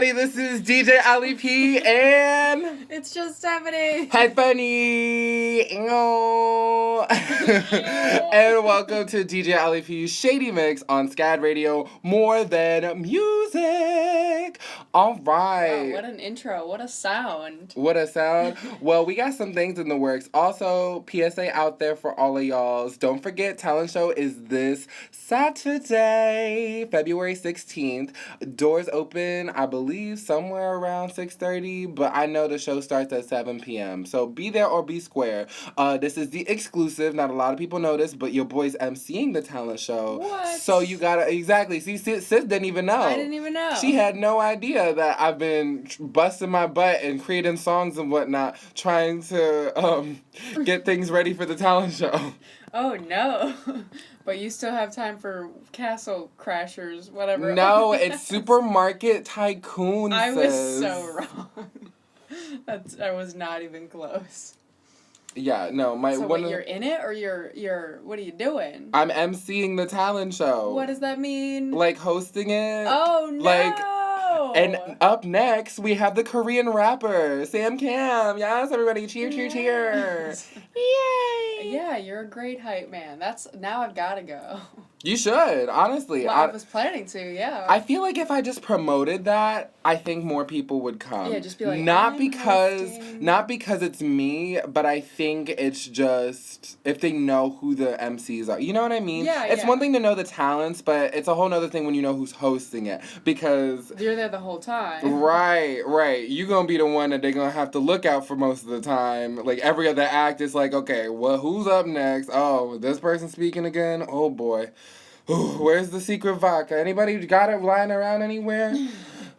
everybody. This is DJ Ali P and it's just Stephanie. Headph. And welcome to DJ Ali P's Shady Mix on SCAD Radio. More than music. All right. Wow, what an intro. What a sound. What a sound. Well, we got some things in the works. Also, PSA out there for all of y'all. Don't forget, talent show is this Saturday, February 16th. Doors open, I believe, somewhere around 6:30, but I know the show starts at 7 p.m. So be there or be square. This is the exclusive. Not a lot of people know this, but your boy's emceeing the talent show. What? So you gotta, exactly. See, Sis didn't even know. I didn't even know. She had no idea that I've been busting my butt and creating songs and whatnot, trying to get things ready for the talent show. Oh, no. But you still have time for Castle Crashers, whatever. No, it's Supermarket Tycoon, I was sis. so wrong. I was not even close. Yeah, no, you're in it or you're what are you doing? I'm emceeing the talent show. What does that mean? Like hosting it. Oh no. And up next we have the Korean rapper, Sam Cam. Yes, everybody cheer, cheer, cheer. Yay! Yeah, you're a great hype man. Now I've gotta go. You should, honestly. Well, I was planning to, yeah. I feel like if I just promoted that, I think more people would come. Yeah, just be like, not because it's me, but I think it's just if they know who the MCs are. You know what I mean? Yeah, it's one thing to know the talents, but it's a whole other thing when you know who's hosting it, because you're there the whole time. Right. You're gonna be the one that they're gonna have to look out for most of the time. Like every other act, it's like, okay, well, who's up next? Oh, this person speaking again? Oh boy. Ooh, where's the secret vodka? Anybody got it lying around anywhere?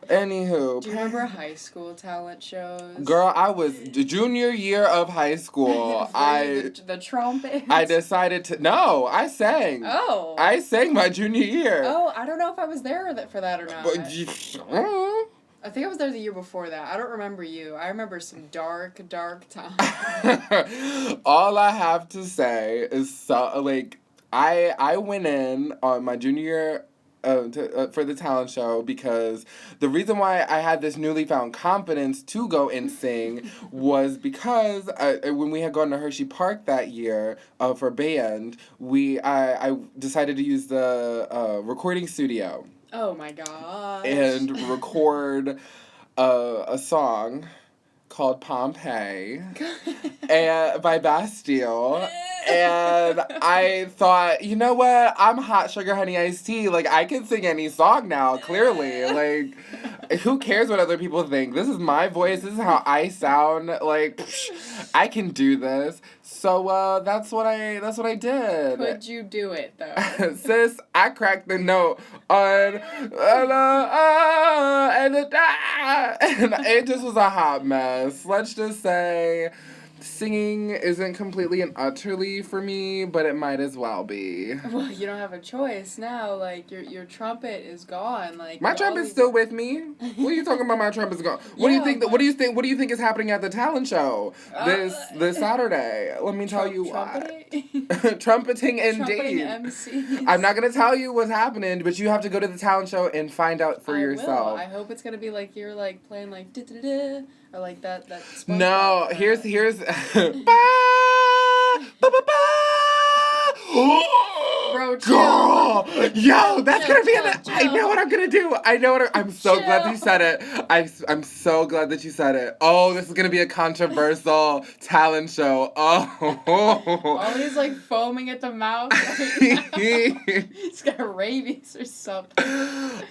Anywho. Do you remember high school talent shows? Girl, I was the junior year of high school. the trumpet. I decided to. No, I sang. Oh. I sang my junior year. Oh, I don't know if I was there for that or not. I think I was there the year before that. I don't remember you. I remember some dark, dark times. All I have to say is I went in on my junior year for the talent show because the reason why I had this newly found confidence to go and sing was because when we had gone to Hershey Park that year for band, I decided to use the recording studio. Oh my gosh. And record a song called Pompeii and by Bastille. And I thought, you know what? I'm Hot Sugar Honey Iced Tea. Like, I can sing any song now, clearly. Like, who cares what other people think? This is my voice. This is how I sound. Like, I can do this. So, that's what I did. Could you do it, though? Sis, I cracked the note on, and it just was a hot mess. Let's just say singing isn't completely and utterly for me, but it might as well be. Well, you don't have a choice now. Like, your trumpet is gone. Like, my trumpet's still with me. What are you talking about? My trumpet's gone. What do you think? What do you think is happening at the talent show this Saturday? Let me tell you why. Trumpeting indeed. MCs. I'm not gonna tell you what's happening, but you have to go to the talent show and find out for yourself. I hope it's gonna be like you're like playing like da da da or like that. No, here's. Bro, girl, yo, that's gonna be I know what I'm gonna do. I'm so glad that you said it. I'm so glad that you said it. Oh, this is gonna be a controversial talent show. Oh, he's like foaming at the mouth. He's got rabies or something.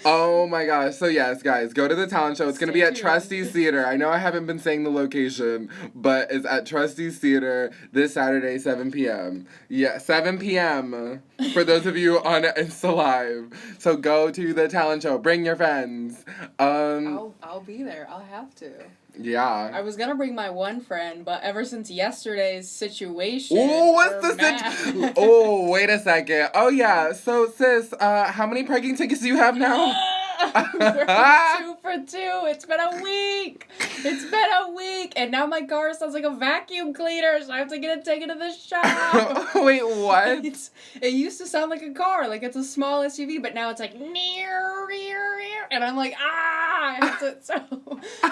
Oh my gosh. So yes, guys, go to the talent show. It's gonna be at Trustees Theater. I know I haven't been saying the location, but it's at Trustees Theater this Saturday, 7 p.m. Yeah, 7 p.m. for those of you on Insta Live. So go to the talent show. Bring your friends. I'll be there. I'll have to. Yeah. I was gonna bring my one friend, but ever since yesterday's situation. Oh, what's the Oh, wait a second. Oh yeah. So sis, how many parking tickets do you have now? We're 2 for 2. It's been a week. It's been a week, and now my car sounds like a vacuum cleaner, so I have to get it taken to the shop. Wait, what? It used to sound like a car, like it's a small SUV, but now it's like, and I'm like, I have to,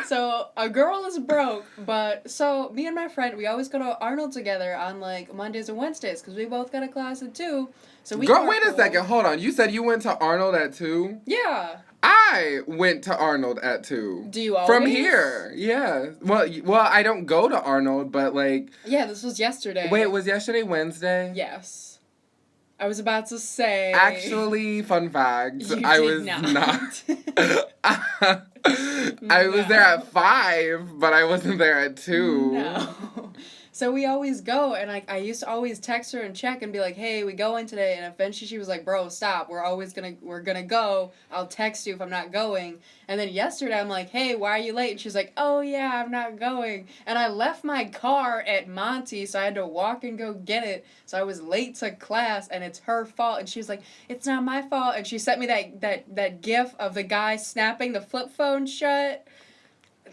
so a girl is broke, but, so, me and my friend, we always go to Arnold together on, like, Mondays and Wednesdays, because we both got a class at 2, so we Girl, wait a second, hold on, you said you went to Arnold at 2? Yeah. I went to Arnold at 2. Do you always? From here, yeah. Well, I don't go to Arnold, but, like... Yeah, this was yesterday. Wait, was yesterday Wednesday? Yes. I was about to say... Actually, fun fact, I was not. I was there at 5, but I wasn't there at 2. No. So we always go, and I used to always text her and check and be like, hey, we going today, and eventually she was like, bro, stop, we're gonna go, I'll text you if I'm not going, and then yesterday I'm like, hey, why are you late, and she's like, oh yeah, I'm not going, and I left my car at Monty, so I had to walk and go get it, so I was late to class, and it's her fault, and she's like, it's not my fault, and she sent me that gif of the guy snapping the flip phone shut.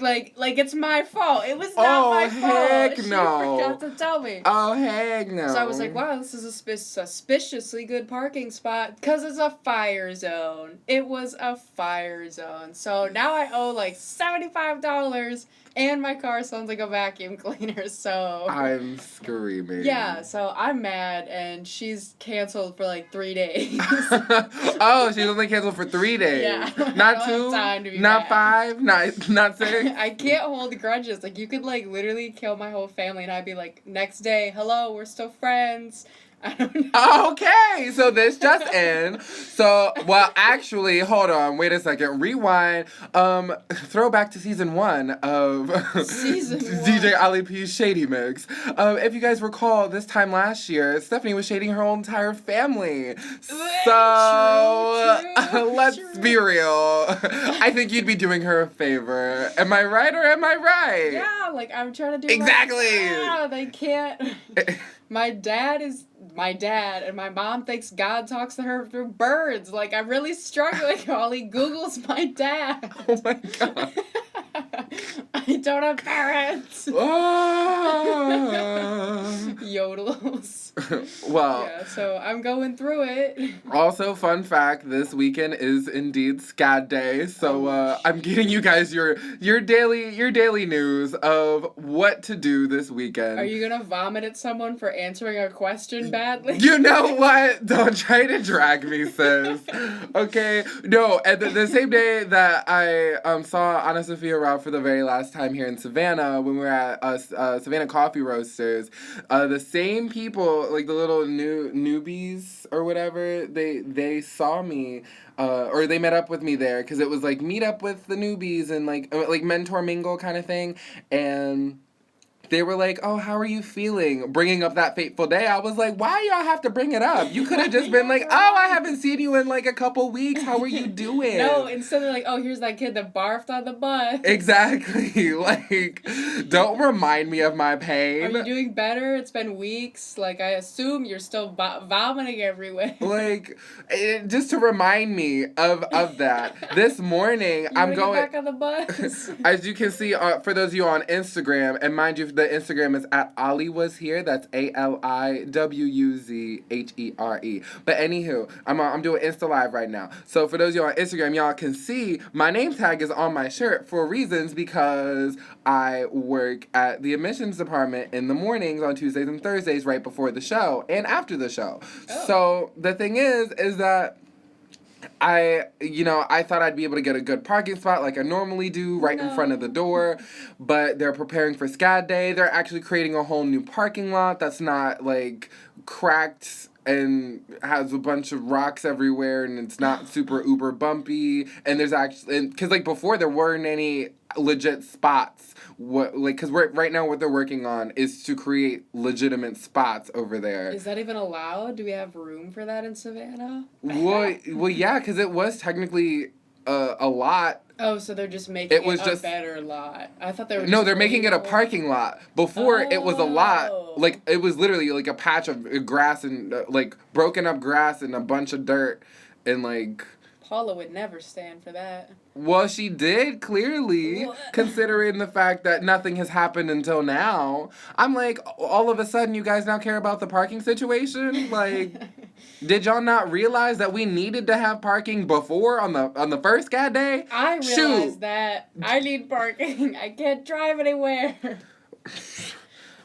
Like it's my fault. It was not my fault. Heck She no. forgot to tell me. Oh, heck no. So I was like, wow, this is a suspiciously good parking spot because it's a fire zone. It was a fire zone. So now I owe like $75 and my car sounds like a vacuum cleaner, so... I'm screaming. Yeah, so I'm mad, and she's canceled for like 3 days. Oh, she's only canceled for 3 days. Yeah. Not 2? Not Mad. 5? Not 6? I can't hold grudges. Like, you could, like, literally kill my whole family, and I'd be like, next day, hello, we're still friends. I don't know. Okay, so this just in. So, well, actually, hold on, wait a second. Rewind. Throwback to season 1 of Season 1. DJ Ali P's Shady Mix. If you guys recall, this time last year, Stephanie was shading her whole entire family. So, let's be real. I think you'd be doing her a favor. Am I right or am I right? Yeah, like, I'm trying to do exactly. Yeah, they can't. My dad is my dad, and my mom thinks God talks to her through birds. Like, I'm really struggling. All he Googles my dad. Oh my God. I don't have parents. Yodels. Well. Yeah, so I'm going through it. Also, fun fact, this weekend is indeed SCAD Day, so I'm getting you guys your daily news of what to do this weekend. Are you gonna vomit at someone for answering a question badly? You know what? Don't try to drag me, sis. Okay? No, at the same day that I saw Anna Sophia Rao for the very last time here in Savannah, when we were at Savannah Coffee Roasters, the same people, like the little newbies or whatever, they saw me, or they met up with me there, because it was like meet up with the newbies and like mentor mingle kind of thing, and they were like, oh, how are you feeling? Bringing up that fateful day. I was like, why y'all have to bring it up? You could have just been like, oh, I haven't seen you in like a couple weeks. How are you doing? No, instead of like, oh, here's that kid that barfed on the bus. Exactly. Like, don't remind me of my pain. Are you doing better? It's been weeks. Like, I assume you're still vomiting everywhere. Like, just to remind me of that. This morning, I'm going... back on the bus? As you can see, for those of you on Instagram, and mind you, the Instagram is at Ali Was Here. That's ALIWUZHERE. But anywho, I'm doing Insta Live right now. So for those of you on Instagram, y'all can see my name tag is on my shirt for reasons, because I work at the admissions department in the mornings on Tuesdays and Thursdays right before the show and after the show. Oh. So the thing is that I thought I'd be able to get a good parking spot like I normally do right in front of the door, but they're preparing for SCAD Day. They're actually creating a whole new parking lot that's not, like, cracked and has a bunch of rocks everywhere, and it's not super uber bumpy, and there's actually, because, like, before there weren't any legit spots, because right now what they're working on is to create legitimate spots over there. Is that even allowed? Do we have room for that in Savannah? Well, yeah, because it was technically a lot. Oh, so they're just making it a better lot. I thought they were No, they're making it a parking lot. Before, it was a lot. Like, it was literally, like, a patch of grass and, like, broken up grass and a bunch of dirt and, like, Paula would never stand for that. Well, she did, clearly, considering the fact that nothing has happened until now. I'm like, all of a sudden, you guys now care about the parking situation? Like, did y'all not realize that we needed to have parking before on the first day? I realized that. I need parking. I can't drive anywhere.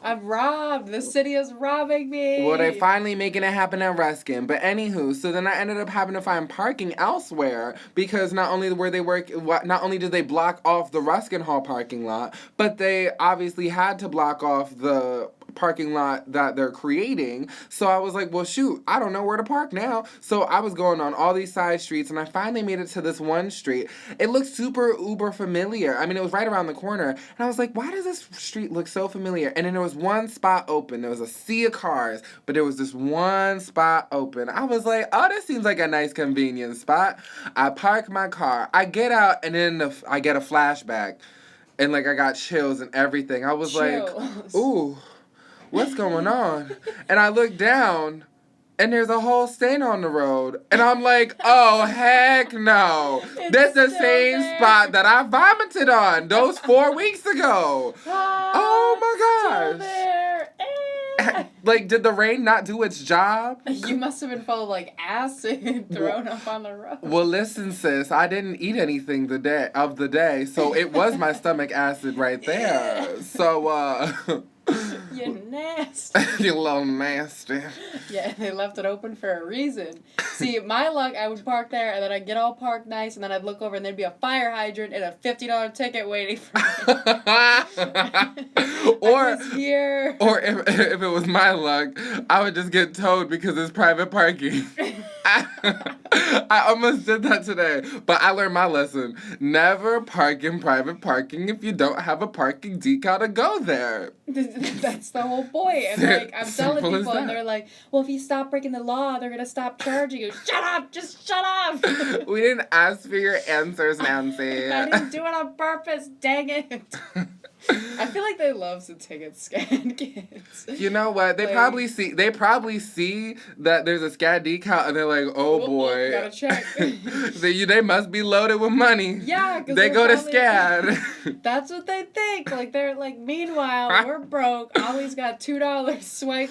I'm robbed. The city is robbing me. Well, they finally making it happen at Ruskin. But anywho, so then I ended up having to find parking elsewhere because not only did they block off the Ruskin Hall parking lot, but they obviously had to block off the parking lot that they're creating. So I was like, well, shoot, I don't know where to park now. So I was going on all these side streets, and I finally made it to this one street. It looked super uber familiar. I mean, it was right around the corner, and I was like, why does this street look so familiar? And then there was one spot open. There was a sea of cars, but there was this one spot open. I was like, oh, this seems like a nice convenient spot. I park my car. I get out, and then I get a flashback, and like I got chills and everything. I was like, ooh. What's going on? And I look down, and there's a whole stain on the road. And I'm like, oh, heck no. That's the same spot that I vomited on those 4 weeks ago. Oh, my gosh. Like, did the rain not do its job? You must have been full of, like, acid thrown up on the road. Well, listen, sis, I didn't eat anything the day, so it was my stomach acid right there. So, You're nasty. You're a little nasty. Yeah, they left it open for a reason. See, my luck, I would park there, and then I'd get all parked nice, and then I'd look over, and there'd be a fire hydrant and a $50 ticket waiting for me. Or if it was my luck, I would just get towed because it's private parking. I almost did that today, but I learned my lesson. Never park in private parking if you don't have a parking decal to go there. That's the whole point. And like I'm telling people, and they're like, "Well, if you stop breaking the law, they're gonna stop charging you." Shut up! Just shut up! We didn't ask for your answers, Nancy. I didn't do it on purpose. Dang it! I feel like they love to ticket scan kids. You know what? They probably see that there's a SCAD decal and they're like, oh boy. Gotta check. They must be loaded with money. Yeah, because they go to SCAD. That's what they think. Like they're like, meanwhile, we're broke. Ollie's got $2. Swipe.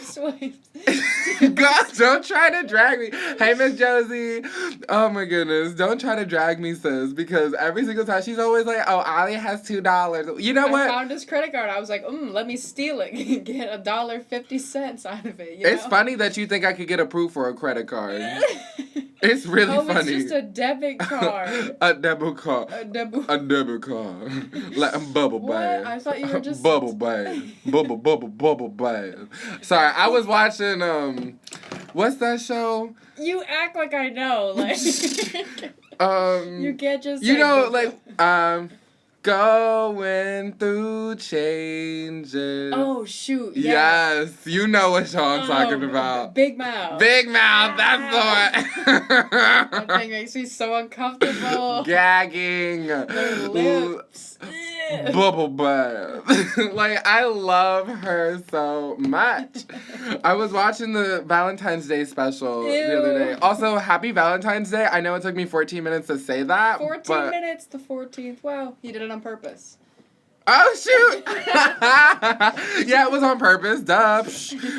God, don't try to drag me. Hey, Miss Josie. Oh my goodness. Don't try to drag me, sis, because every single time she's always like, oh, Ollie has $2. You know what? I found his credit card. I was like, let me steal it. Get $1.50 out of it. It's funny that you think I could get approved for a credit card. It's really funny. It's just a debit card. A debit card. A debit card. Like bubble bath. I thought you were just bubble bath. Bubble bath. Sorry, I was watching what's that show? You act like I know. Like you can't just going through changes. Oh, shoot. Yes. You know what show I'm talking about. Big Mouth. Big Mouth, that's the one. That thing makes me so uncomfortable. Gagging. Their lips. Bubble bath. Like, I love her so much. I was watching the Valentine's Day special the other day. Also, happy Valentine's Day. I know it took me 14 minutes to say that. 14 minutes, the 14th. Wow, he did it on purpose. Oh, shoot! Yeah, it was on purpose. Duh.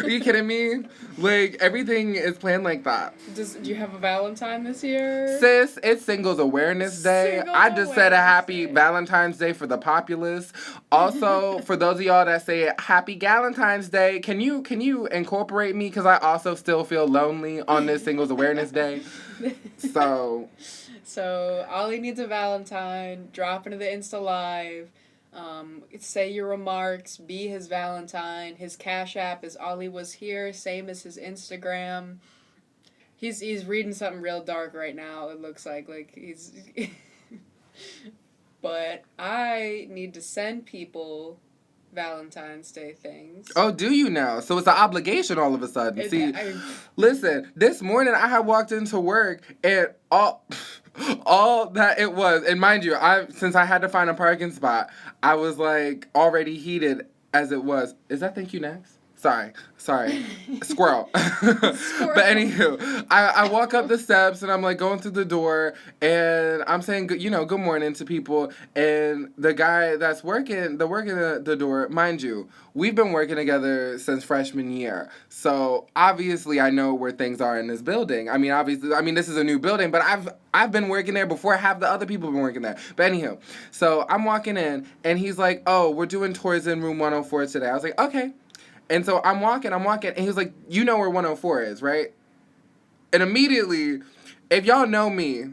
Are you kidding me? Like, everything is planned like that. Do you have a Valentine this year? Sis, it's Singles Awareness Day. I just said a happy Valentine's Day for the populace. Also, for those of y'all that say happy Galentine's Day, can you incorporate me? Because I also still feel lonely on this Singles Awareness Day. So, Ollie needs a Valentine. Drop into the Insta Live. Say your remarks, be his Valentine. His Cash App is Ollie was here, same as his Instagram. He's reading something real dark right now, it looks like he's but I need to send people Valentine's Day things. Oh, do you now? So it's an obligation all of a sudden. Listen, this morning I had walked into work and all that it was, and mind you, since I had to find a parking spot, I was like already heated as it was. Is that thank you next? Sorry. Squirrel. But anywho, I walk up the steps and I'm like going through the door and I'm saying, good morning to people. And the guy that's working the door, mind you, we've been working together since freshman year. So obviously I know where things are in this building. I mean, this is a new building, but I've been working there before half the other people have been working there. But anywho, so I'm walking in and he's like, oh, we're doing tours in room 104 today. I was like, okay. And so I'm walking, and he was like, you know where 104 is, right? And immediately, if y'all know me,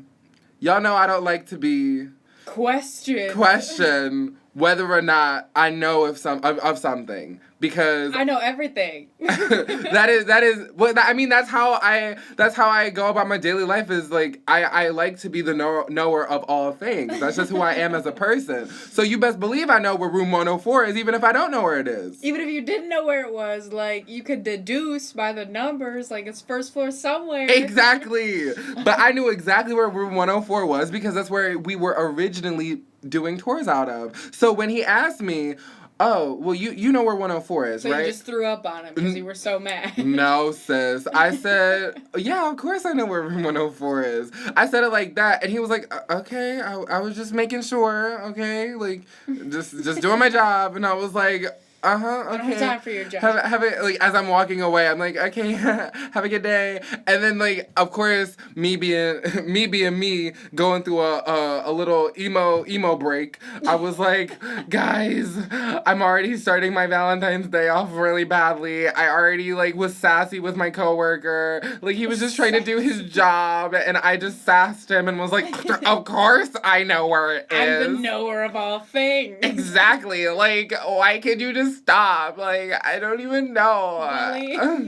y'all know I don't like to be question whether or not I know of something. Because I know everything. that is well, I mean that's how I go about my daily life is like I like to be the knower of all things. That's just who I am as a person. So you best believe I know where room 104 is even if I don't know where it is. Even if you didn't know where it was, like you could deduce by the numbers like it's first floor somewhere. Exactly. But I knew exactly where room 104 was because that's where we were originally doing tours out of. So when he asked me, oh, well, you know where 104 is, so right? So you just threw up on him because you were so mad. No, sis. I said, yeah, of course I know where room 104 is. I said it like that, and he was like, okay, I was just making sure, okay? Like, just doing my job. And I was like, okay. I don't have time for your job. Have it, like, as I'm walking away, I'm like, okay, have a good day. And then, like, of course, me being me, going through a little emo break, I was like, guys, I'm already starting my Valentine's Day off really badly. I already, like, was sassy with my coworker. Like, he was just trying to do his job, and I just sassed him and was like, of course I know where it is. I'm the knower of all things. Exactly. Like, why could you just stop? Like, I don't even know. I'm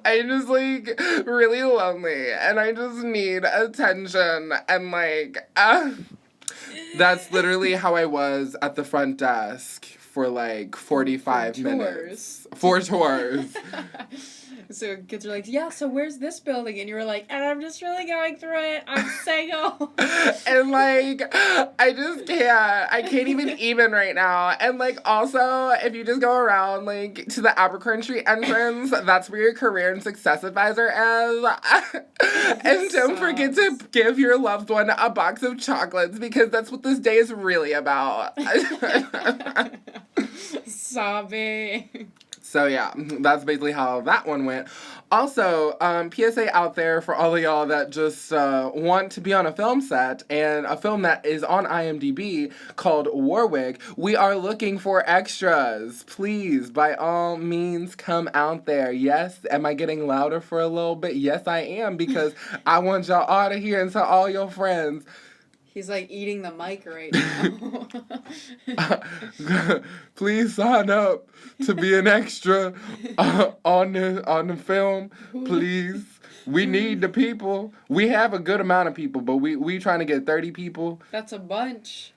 just, like, really lonely, and I just need attention, and, like, that's literally how I was at the front desk for, like, 45 minutes. 4 tours. So kids are like, yeah, so where's this building? And you were like, and I'm just really going through it. I'm single. And, like, I can't even right now. And, like, also, if you just go around, like, to the Abercrombie entrance, that's where your career and success advisor is. And don't forget to give your loved one a box of chocolates because that's what this day is really about. Sobbing. So, yeah, that's basically how that one went. Also, PSA out there for all of y'all that just want to be on a film set and a film that is on IMDb called Warwick. We are looking for extras. Please, by all means, come out there. Yes, am I getting louder for a little bit? Yes, I am, because I want y'all all to hear and tell all your friends. He's like eating the mic right now. Please sign up to be an extra on the film. Please. We need the people. We have a good amount of people, but we trying to get 30 people. That's a bunch.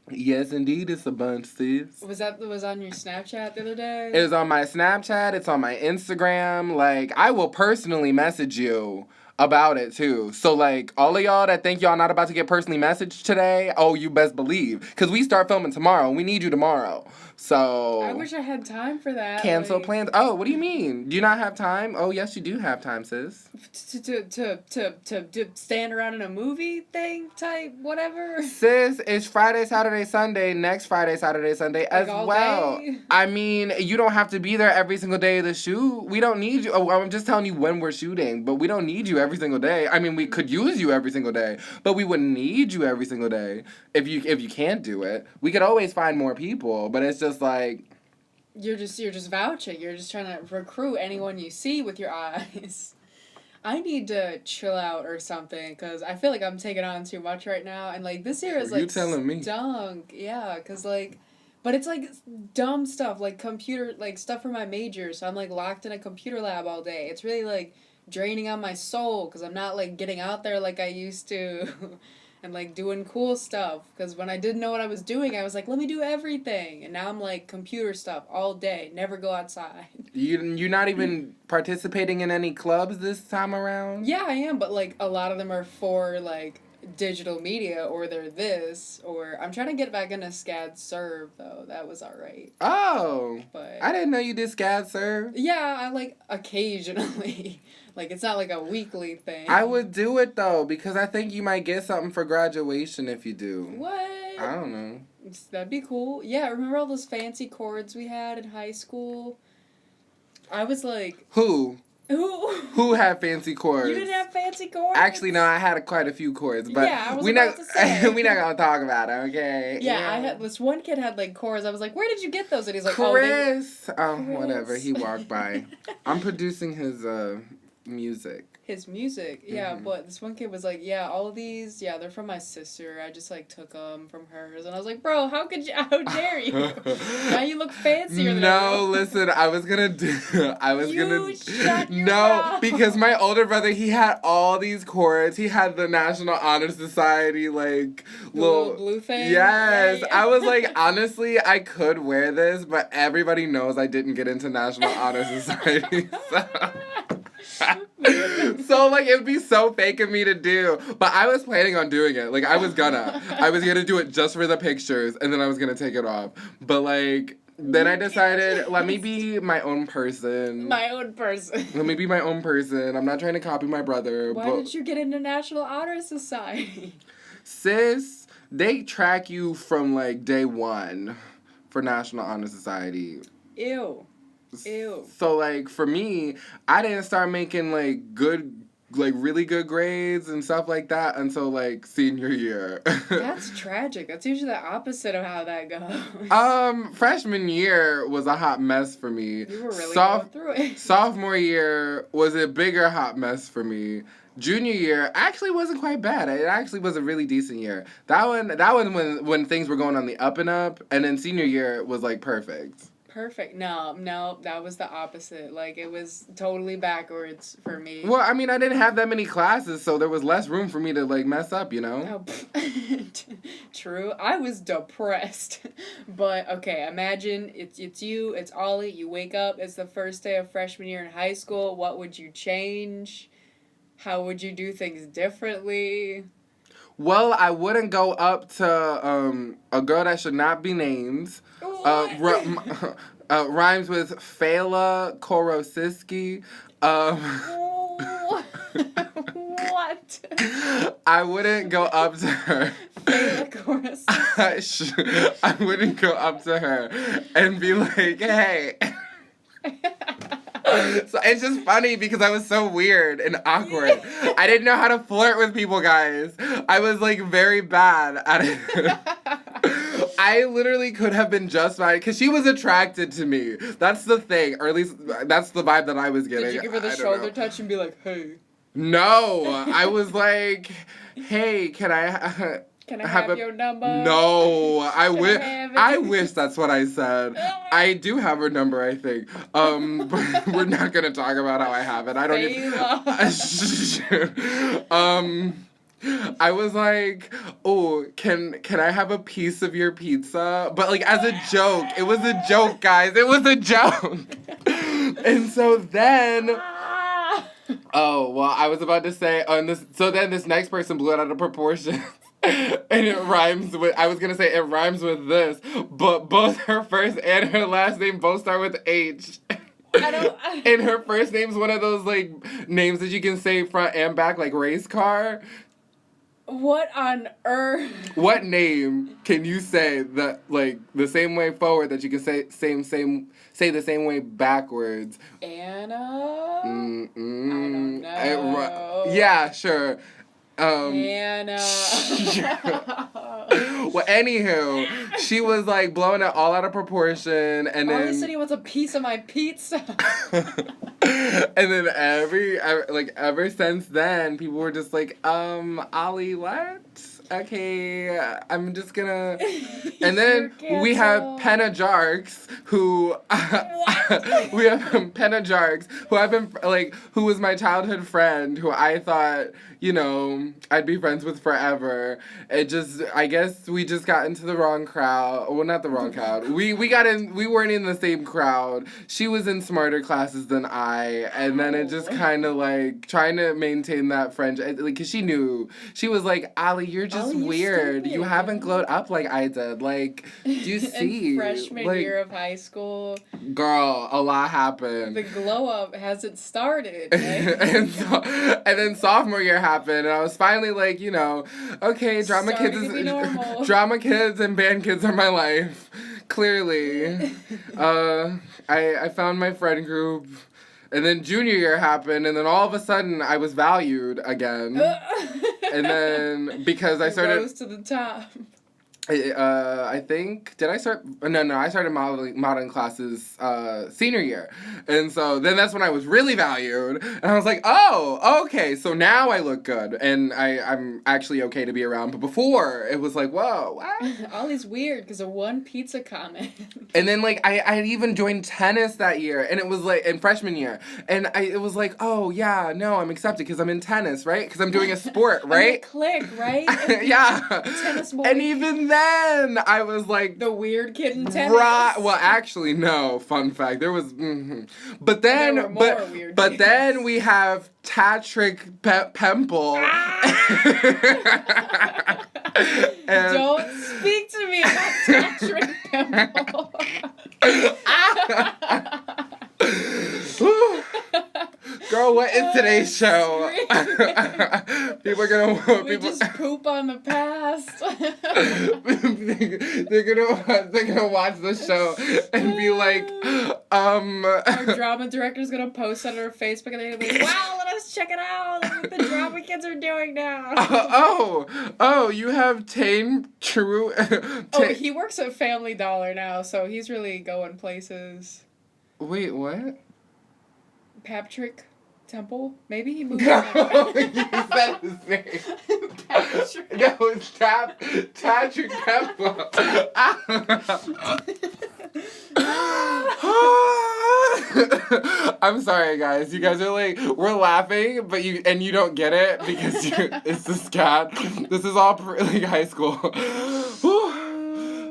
Yes, indeed, it's a bunch, sis. Was on your Snapchat the other day? It was on my Snapchat. It's on my Instagram. Like, I will personally message you about it too. So, like, all of y'all that think y'all not about to get personally messaged today, oh, you best believe, because we start filming tomorrow. We need you tomorrow. So I wish I had time for that. Cancel plans. Oh, what do you mean? Do you not have time? Oh, yes, you do have time, sis. To stand around in a movie thing type whatever. Sis, it's Friday, Saturday, Sunday. Next Friday, Saturday, Sunday as well. Day? I mean, you don't have to be there every single day of the shoot. We don't need you. Oh, I'm just telling you when we're shooting, but we don't need you every single day. I mean, we could use you every single day, but we wouldn't need you every single day if you can't do it. We could always find more people, but it's just like you're just vouching. You're just trying to recruit anyone you see with your eyes. I need to chill out or something because I feel like I'm taking on too much right now, and like this year is like stunk. Yeah, because like, but it's like dumb stuff like computer like stuff for my major. So I'm like locked in a computer lab all day. It's really like draining on my soul because I'm not like getting out there like I used to. And, like, doing cool stuff. Because when I didn't know what I was doing, I was like, let me do everything. And now I'm, like, computer stuff all day. Never go outside. You're not even participating in any clubs this time around? Yeah, I am. But, like, a lot of them are for, like, digital media, or they're this, or I'm trying to get back into SCAD Serve though. That was alright. Oh, but I didn't know you did SCAD Serve. Yeah, I like occasionally. Like it's not like a weekly thing. I would do it though because I think you might get something for graduation if you do. What? I don't know. That'd be cool. Yeah, remember all those fancy cords we had in high school? I was like, Who had fancy cords? You didn't have fancy cords? Actually, no, I had quite a few cords, but yeah, I was about to say. we're not gonna talk about it, okay? Yeah, I had this one kid had like cords. I was like, "Where did you get those?" And he's like, Chris. "Oh, Whatever. He walked by. I'm producing his music. His music, yeah, but this one kid was like, yeah, all of these, yeah, they're from my sister. I just, like, took them from hers. And I was like, bro, how dare you? Now you look fancier than everyone. Listen, I was gonna shut your mouth. Because my older brother, he had all these cords. He had the National Honor Society, like, little blue thing? Yes. Yeah. I was like, honestly, I could wear this, but everybody knows I didn't get into National Honor Society, so, like, it'd be so fake of me to do. But I was planning on doing it. Like, I was gonna do it just for the pictures, and then I was gonna take it off. But, like, then I decided, let me be my own person. Let me be my own person. I'm not trying to copy my brother. Why did you get into National Honor Society? Sis, they track you from, like, day one for National Honor Society. Ew. So, like, for me, I didn't start making, like, really good grades and stuff like that until, like, senior year. That's tragic. That's usually the opposite of how that goes. Freshman year was a hot mess for me. You were really going through it. Sophomore year was a bigger hot mess for me. Junior year actually wasn't quite bad. It actually was a really decent year. That one when things were going on the up and up, and then senior year was, like, perfect. Perfect. No, that was the opposite. Like, it was totally backwards for me. Well, I mean, I didn't have that many classes, so there was less room for me to, like, mess up, you know? Oh, true. I was depressed. But, okay, imagine it's you, it's Ollie, you wake up, it's the first day of freshman year in high school. What would you change? How would you do things differently? Well, I wouldn't go up to a girl that should not be named. Rhymes with Fela Korosiski. What? I wouldn't go up to her. Fela Korosiski. I wouldn't go up to her and be like, hey. So it's just funny because I was so weird and awkward. I didn't know how to flirt with people, guys. I was, like, very bad at it. I literally could have been just fine because she was attracted to me. That's the thing, or at least that's the vibe that I was getting. Did you give her the shoulder touch and be like, hey? No, I was like, hey, can I have your number? No, I wish that's what I said. I do have her number, I think. But we're not gonna talk about how I have it. I don't even. I was like, oh, can I have a piece of your pizza? But, like, as a joke. It was a joke, guys. It was a joke. And so then. Oh, well, I was about to say so then this next person blew it out of proportion. And it rhymes with, I was going to say it rhymes with this, but both her first and her last name both start with H. And her first name's one of those, like, names that you can say front and back, like race car. What on earth? What name can you say that, like, the same way forward that you can say the same way backwards? Anna? I don't know. Yeah, sure. Anna. Well, anywho, she was, like, blowing it all out of proportion, and then Ollie said he wants a piece of my pizza. And then ever since then, people were just like, Ollie, what? Okay, I'm just gonna. And then we have Penna Jarks, who we have Penna Jarks, who I've been like, who was my childhood friend, who I thought, you know, I'd be friends with forever. It just, I guess we just got into the wrong crowd. Well, not the wrong crowd. We weren't in the same crowd. She was in smarter classes than I, and then it just kind of like trying to maintain that friendship, like, cause she knew. She was like, Allie, you're just weird. You haven't glowed up like I did. Like, do you see? In freshman year of high school. Girl, a lot happened. The glow up hasn't started. and then sophomore year happened, and I was finally like, you know, okay, drama kids and band kids are my life. Clearly. I found my friend group. And then junior year happened, and then all of a sudden I was valued again. And then because I started rose to the top. I think I started modeling classes senior year, and so then that's when I was really valued, and I was like, oh, okay, so now I look good, and I'm actually okay to be around. But before it was like, whoa, what? Ollie's weird because of one pizza comment. And then like I had even joined tennis that year, and it was like in freshman year, and it was like, oh yeah, no, I'm accepted because I'm in tennis, right? Because I'm doing a sport, right? Click, right? Yeah. Tennis boy. And even then, I was like the weird kid in tennis. Well, actually, no. Fun fact, there was. But then, there were more weird but kids. then we have Tatrick Pemple. And don't speak to me about Tatrick Pemple. Girl, what is today's show? People are gonna. We just poop on the past. they're gonna watch the show and be like, Our drama director's gonna post on her Facebook and they're gonna be like, wow, let us check it out. Look what the drama kids are doing now. Oh, you have Tame True. He works at Family Dollar now, so he's really going places. Wait, what? Patrick Temple? Maybe he moved You said his name. Patrick. No, it's Patrick Temple. I'm sorry, guys. You guys are like, we're laughing, but you don't get it because it's this cat. This is all like high school.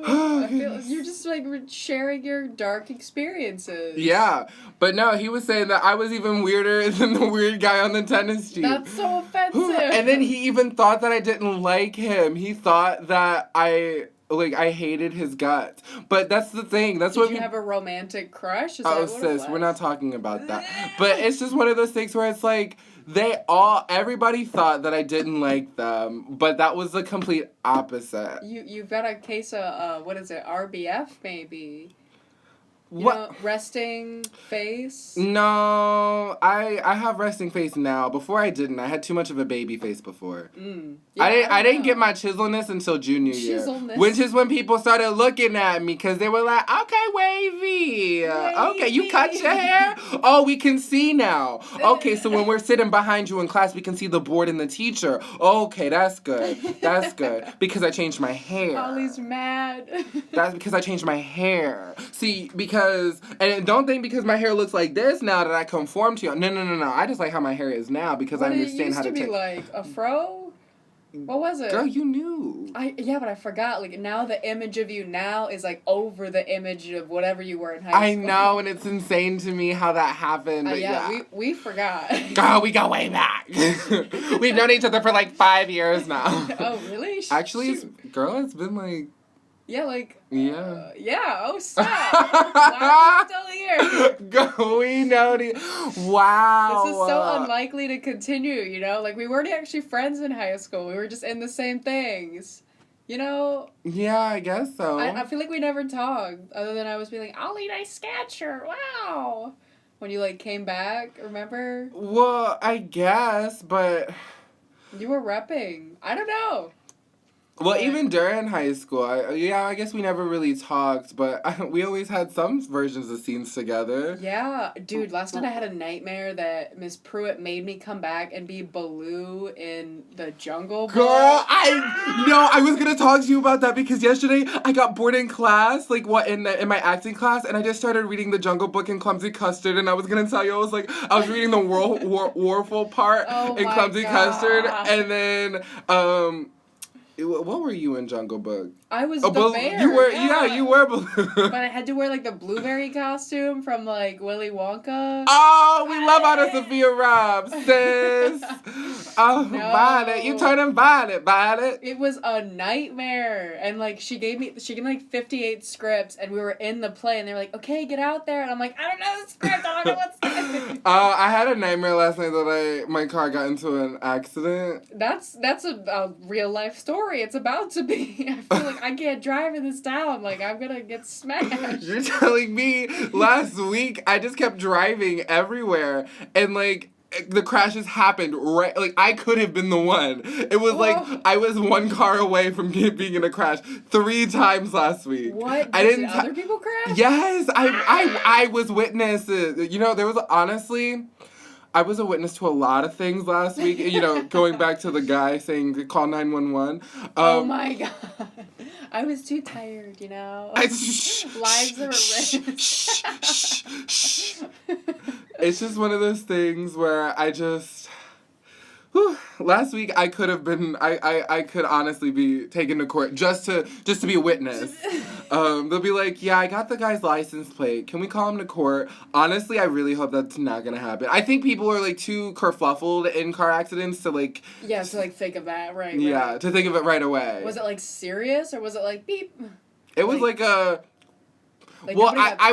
I feel you're just like sharing your dark experiences. Yeah, but no, he was saying that I was even weirder than the weird guy on the tennis team. That's so offensive. And then he even thought that I didn't like him. He thought that I hated his guts. But that's the thing. That's what you have a romantic crush? Is oh, that what sis, it was? we're not talking about that. But it's just one of those things where it's like everybody thought that I didn't like them, but that was the complete opposite. You've got a case of what is it, RBF maybe? You What? know, resting face? No, I have resting face now. Before I didn't. I had too much of a baby face before. Yeah, I didn't get my chiselness until junior year. Chiselness. Which is when people started looking at me because they were like, okay, wavy. Okay, you cut your hair? Oh, we can see now. Okay, so when we're sitting behind you in class, we can see the board and the teacher. Okay, that's good. That's good. Because I changed my hair. Ollie's mad. That's because I changed my hair. See, and don't think because my hair looks like this now that I conform to you. No. I just like how my hair is now because I understand how to take. What it used to be like? A fro? What was it? Girl, you knew. Yeah, but I forgot. Like, now the image of you now is, like, over the image of whatever you were in high school. I know, and it's insane to me how that happened. But yeah. We forgot. Girl, we go way back. We've known each other for, like, 5 years now. Oh, really? Actually, girl, it's been, like... Yeah, like... Yeah. Oh, stop. Why are you still here? Go, we know wow. This is so unlikely to continue, you know? Like, we weren't actually friends in high school. We were just in the same things. You know? Yeah, I guess so. I feel like we never talked, other than I was being like, Ollie, nice Sketcher, wow! When you, like, came back, remember? Well, I guess, but... You were repping. I don't know. Well, But- even during high school, I guess we never really talked, but we always had some versions of scenes together. Yeah, dude, last night I had a nightmare that Miss Pruitt made me come back and be Baloo in the Jungle Book. Girl, I was gonna talk to you about that because yesterday I got bored in class, like in my acting class, and I just started reading the Jungle Book in Clumsy Custard, and I was gonna tell you, I was reading the Warful part in my Clumsy God. Custard, and then what were you in Jungle Book? I was the bear. You were, yeah, you were Baloo. But I had to wear like the blueberry costume from like Willy Wonka. Oh, we love Anna Sophia Robb, sis. Oh, No. Violet, you turning Violet. It was a nightmare, and like she gave me like 58 scripts, and we were in the play, and they were like, "Okay, get out there," and I'm like, "I don't know the script. I don't know what's going." I had a nightmare last night that my car got into an accident. That's a real life story. It's about to be. I feel like I can't drive in this town. Like I'm gonna get smashed. You're telling me last week I just kept driving everywhere and like the crashes happened right, like I could have been the one. It was like I was one car away from being in a crash 3 times last week. What? Did other people crash? Yes, I was witness. You know, there was honestly, I was a witness to a lot of things last week. You know, going back to the guy saying call 911. Oh my God. I was too tired, you know. Lives are at risk. It's just one of those things where I just... last week I could have been... I could honestly be taken to court just to be a witness. They'll be like, yeah, I got the guy's license plate. Can we call him to court? Honestly, I really hope that's not gonna happen. I think people are like too kerfluffled in car accidents to like... Yeah, to like think of that, right? Yeah, to think of it right away. Was it like serious or was it like beep? It was like a... Like, well, I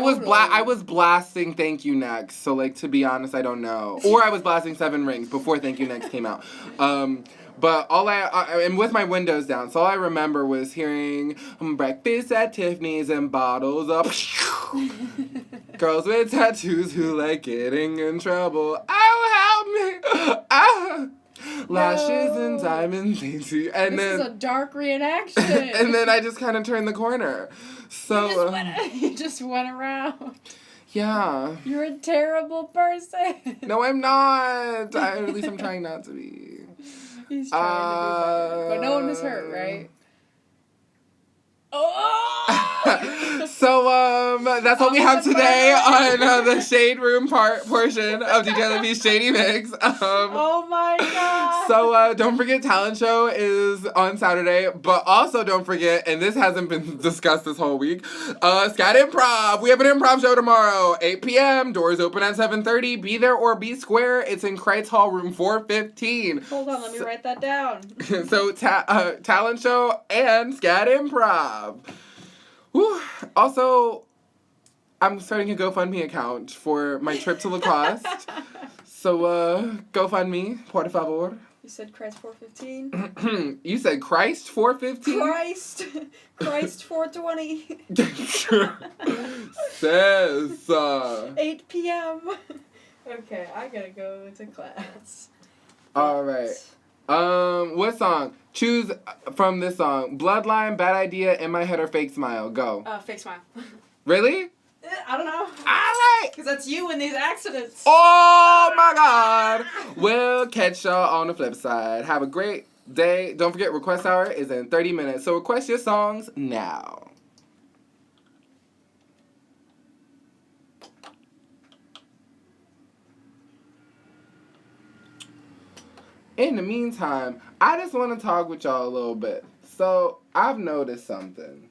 was blasting Thank You Next, so like to be honest, I don't know. Or I was blasting Seven Rings before Thank You Next came out. But all and with my windows down, so all I remember was hearing breakfast at Tiffany's and bottles up. Girls with tattoos who like getting in trouble. Oh, help me! Ah. Lashes and diamond things. And this is a dark reenaction. And then I just kind of turned the corner. So you just went around. Yeah. You're a terrible person. No, I'm not. At least I'm trying not to be. He's trying to do better. But no one was hurt, right? Oh! So, that's all we have today on the Shade Room portion of DJ LaVie's Shady Mix. Oh my God. So, don't forget Talent Show is on Saturday, but also don't forget, and this hasn't been discussed this whole week, Scat Improv. We have an improv show tomorrow, 8 p.m. Doors open at 7:30. Be there or be square. It's in Kreitz Hall, room 415. Hold on, let me write that down. So, Talent Show and Scat Improv. Whew. Also, I'm starting a GoFundMe account for my trip to Lacoste. So, GoFundMe, por favor. You said Christ 415? You said Christ 415? Christ 420. Says. 8 p.m. Okay, I gotta go to class. All right. What song? Choose from this song. Bloodline, Bad Idea, In My Head, or Fake Smile. Go. Fake Smile. Really? I don't know. All right. Because that's you in these accidents. Oh my God. We'll catch y'all on the flip side. Have a great day. Don't forget, request hour is in 30 minutes. So request your songs now. In the meantime, I just want to talk with y'all a little bit. So, I've noticed something.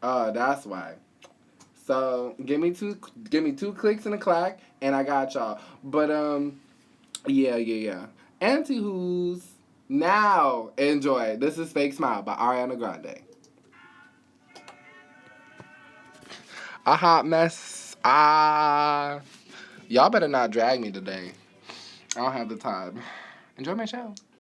That's why. So, give me two clicks and a clack, and I got y'all. But, yeah. Anti-who's now enjoy. This is Fake Smile by Ariana Grande. A hot mess. Y'all better not drag me today. I don't have the time. Enjoy my show.